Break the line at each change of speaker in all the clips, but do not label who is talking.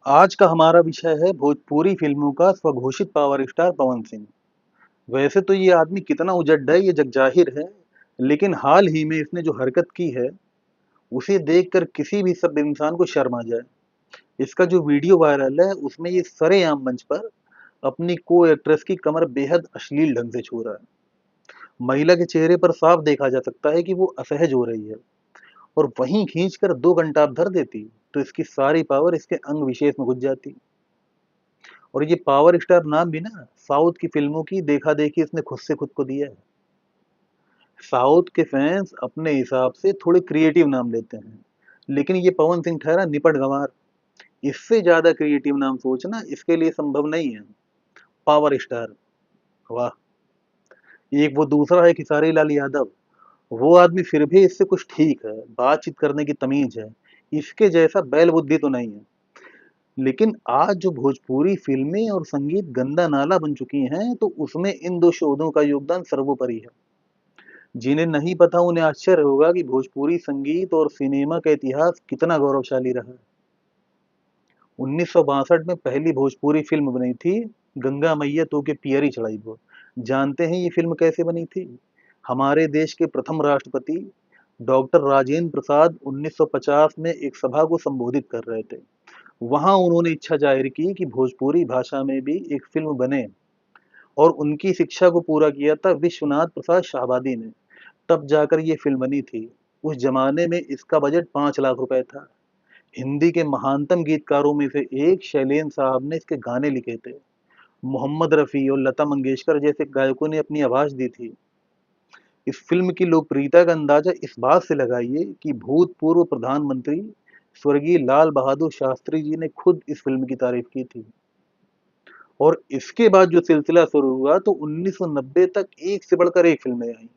आज का हमारा विषय है भोजपुरी फिल्मों का स्वघोषित पावर स्टार पवन सिंह। वैसे तो ये आदमी कितना उजड्डा है ये जगजाहिर है, लेकिन हाल ही में इसने जो हरकत की है उसे देखकर किसी भी सब इंसान को शर्म आ जाए। इसका जो वीडियो वायरल है उसमें ये सरेआम मंच पर अपनी को एक्ट्रेस की कमर बेहद अश्लील ढंग से छू रहा है। महिला के चेहरे पर साफ देखा जा सकता है कि वो असहज हो रही है, और वहीं खींचकर 2 घंटा आप धर देती तो इसकी सारी पावर इसके अंग विशेष में घुस जाती। और ये पावर स्टार नाम भी ना साउथ की फिल्मों की देखा देखी इसने खुद से खुद को दिया है। साउथ के फैंस अपने हिसाब से थोड़े क्रिएटिव नाम लेते हैं, लेकिन ये पवन सिंह ठहरा निपट गंवार। इससे ज्यादा क्रिएटिव नाम सोचना इसके लिए संभव नहीं है। पावर स्टार, वाह। एक वो दूसरा है खेसारी लाल यादव। वो आदमी फिर भी इससे कुछ ठीक है, बातचीत करने की तमीज है। इसके जैसा बैल बुद्धि तो नहीं है। लेकिन आज जो भोजपुरी फिल्में और संगीत गंदा नाला बन चुकी हैं तो उसमें इन दो शोधों का योगदान सर्वोपरि है। जिन्हें नहीं पता उन्हें आश्चर्य होगा कि भोजपुरी संगीत और सिनेमा का इतिहास कितना गौरवशाली रहा है। 1962 में पहली भोजपुरी फिल्म बनी थी, गंगा मैया तो के पियरी चढ़ाई वो। जानते हैं ये फिल्म कैसे बनी थी? हमारे देश के प्रथम राष्ट्रपति डॉक्टर राजेंद्र प्रसाद 1950 में एक सभा को संबोधित कर रहे थे। वहां उन्होंने इच्छा जाहिर की कि भोजपुरी भाषा में भी एक फिल्म बने, और उनकी शिक्षा को पूरा किया था विश्वनाथ प्रसाद शाहबादी ने। तब जाकर ये फिल्म बनी थी। उस जमाने में इसका बजट 5 लाख रुपए था। हिंदी के महानतम गीतकारों में से एक शैलेंद्र साहब ने इसके गाने लिखे थे। मोहम्मद रफ़ी और लता मंगेशकर जैसे गायकों ने अपनी आवाज दी थी। इस फिल्म की लोकप्रियता का अंदाजा इस बात से लगाइए कि भूतपूर्व प्रधानमंत्री स्वर्गीय लाल बहादुर शास्त्री जी ने खुद इस फिल्म की तारीफ की थी। और इसके बाद जो सिलसिला शुरू हुआ तो 1990 तक एक से बढ़कर एक फिल्में आई।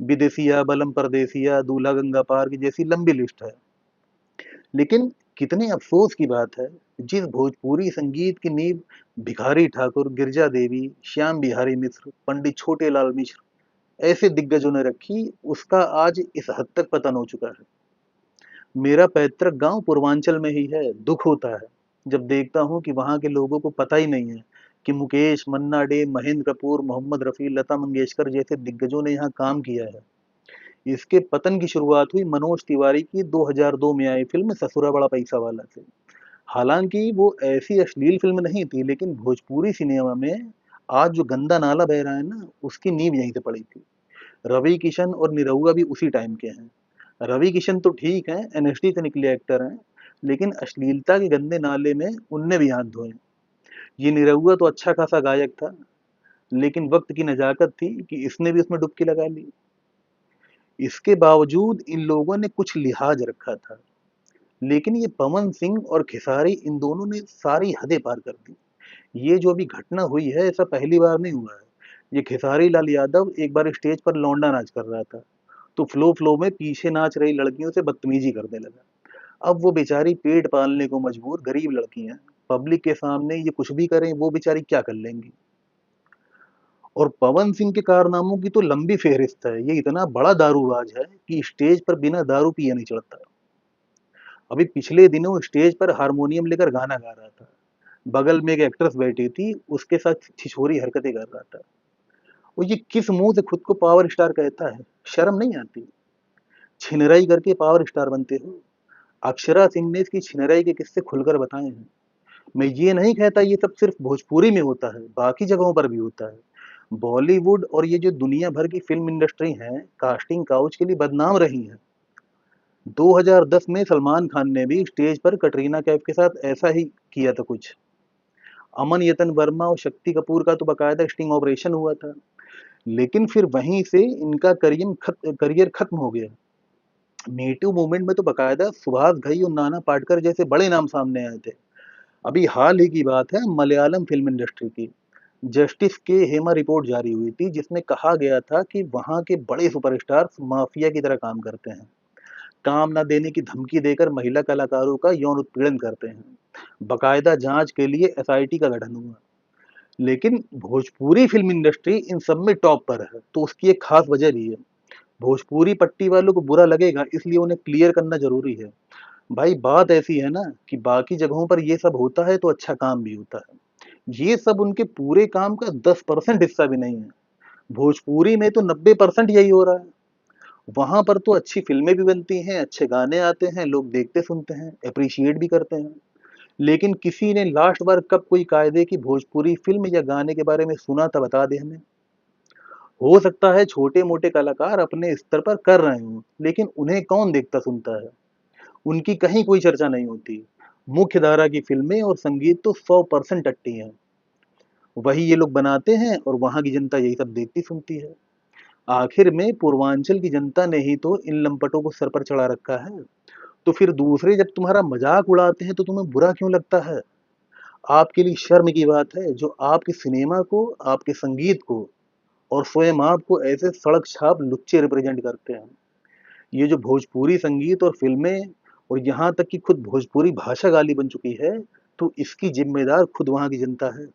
विदेशिया, बलम परदेसिया, दूल्हा गंगा पार की जैसी लंबी लिस्ट है। लेकिन कितने अफसोस की बात है, जिस भोजपुरी संगीत की नींव भिखारी ठाकुर, गिरजा देवी, श्याम बिहारी मिश्र, पंडित छोटे लाल मिश्र ऐसे दिग्गजों ने रखी, उसका आज इस हद तक पतन हो चुका है। मेरा पैतृक गांव पूर्वांचल में ही है। दुख होता है जब देखता हूं कि वहां के लोगों को पता ही नहीं है कि मुकेश, मन्ना डे, महेंद्र कपूर, मोहम्मद रफी, लता मंगेशकर जैसे दिग्गजों ने यहाँ काम किया है। इसके पतन की शुरुआत हुई मनोज तिवारी की 2002 में आई फिल्म ससुरा बड़ा पैसा वाला से। हालांकि वो ऐसी अश्लील फिल्म नहीं थी, लेकिन भोजपुरी सिनेमा में आज जो गंदा नाला बह रहा है ना, उसकी नींव यहीं से पड़ी थी। रवि किशन और निरहुआ भी उसी टाइम के हैं। रवि किशन तो ठीक है, एनएसडी से निकले एक्टर हैं, लेकिन अश्लीलता के गंदे नाले में उनने भी हाथ धोए। ये निरहुआ तो अच्छा खासा गायक था, लेकिन वक्त की नजाकत थी कि इसने भी उसमें डुबकी लगा ली। इसके बावजूद इन लोगों ने कुछ लिहाज रखा था। लेकिन ये पवन सिंह और खेसारी, इन दोनों ने सारी हदें पार कर दी। ये जो अभी घटना हुई है ऐसा पहली बार नहीं हुआ है। ये खेसारी लाल यादव एक बार स्टेज पर लौंडा नाच कर रहा था, तो फ्लो फ्लो में पीछे नाच रही लड़कियों से बदतमीजी करने लगा। अब वो बेचारी पेट पालने को मजबूर गरीब लड़की हैं। पब्लिक के सामने ये कुछ भी करें, वो बेचारी क्या कर लेंगी। और पवन सिंह के कारनामों की तो लंबी फेहरिस्त है। ये इतना बड़ा दारूबाज है कि स्टेज पर बिना दारू पिए नहीं चढ़ता। अभी पिछले दिनों स्टेज पर हारमोनियम लेकर गाना गा रहा था। बगल में एक एक्ट्रेस बैठी थी, उसके साथ छिछोरी हरकतें कर रहा था। और ये किस मुंह से खुद को पावर स्टार कहता है? शर्म नहीं आती? छिनराई करके पावर स्टार बनते हो। अक्षरा सिंह ने इसकी छिनराई के किस्से खुलकर बताए हैं। मैं ये नहीं कहता ये सब सिर्फ भोजपुरी में होता है, बाकी जगहों पर भी होता है। बॉलीवुड और ये जो दुनिया भर की फिल्म इंडस्ट्री है, कास्टिंग काउच के लिए बदनाम रही है। 2010 में सलमान खान ने भी स्टेज पर कटरीना कैफ के साथ ऐसा ही किया था कुछ। अमन यतन वर्मा और शक्ति कपूर का तो बकायदा स्टिंग ऑपरेशन हुआ था। लेकिन फिर वहीं से इनका करियर खत्म हो गया। मीटू मूवमेंट में तो बकायदा सुभाष घई और नाना पाटेकर जैसे बड़े नाम सामने आए थे। अभी हाल ही की बात है मलयालम फिल्म इंडस्ट्री की। जस्टिस के हेमा रिपोर्ट जारी हुई थी, जिसमें कहा गया था कि वहां के बड़े सुपरस्टार माफिया की तरह काम करते हैं। काम न देने की धमकी देकर महिला कलाकारों का यौन उत्पीड़न करते हैं। बकायदा जांच के लिए एसआईटी का गठन हुआ। लेकिन भोजपुरी फिल्म इंडस्ट्री इन सब में टॉप पर है, तो उसकी एक खास वजह भी है। भोजपुरी पट्टी वालों को बुरा लगेगा, इसलिए उन्हें क्लियर करना जरूरी है। भाई बात ऐसी है ना कि बाकी जगहों पर ये सब होता है तो अच्छा काम भी होता है। ये सब उनके पूरे काम का 10% हिस्सा भी नहीं है। भोजपुरी में तो 90% यही हो रहा है। वहाँ पर तो अच्छी फ़िल्में भी बनती हैं, अच्छे गाने आते हैं, लोग देखते सुनते हैं, एप्रिशिएट भी करते हैं। लेकिन किसी ने लास्ट बार कब कोई कायदे की भोजपुरी फ़िल्म या गाने के बारे में सुना था बता दे हमें। हो सकता है छोटे-मोटे कलाकार अपने स्तर पर कर रहे हों, लेकिन उन्हें कौन देखता सुनता है? उनकी कहीं कोई चर्चा नहीं होती। मुख्य धारा की फ़िल्में और संगीत तो 100% टट्टी हैं। वही ये लोग बनाते हैं और वहाँ की जनता यही सब देखती सुनती है। आखिर में पूर्वांचल की जनता ने ही तो इन लंपटों को सर पर चढ़ा रखा है। तो फिर दूसरे जब तुम्हारा मजाक उड़ाते हैं तो तुम्हें बुरा क्यों लगता है? आपके लिए शर्म की बात है जो आपके सिनेमा को, आपके संगीत को और स्वयं आपको ऐसे सड़क छाप लुच्चे रिप्रेजेंट करते हैं। ये जो भोजपुरी संगीत और फिल्में और यहाँ तक कि खुद भोजपुरी भाषा गाली बन चुकी है, तो इसकी जिम्मेदार खुद वहाँ की जनता है।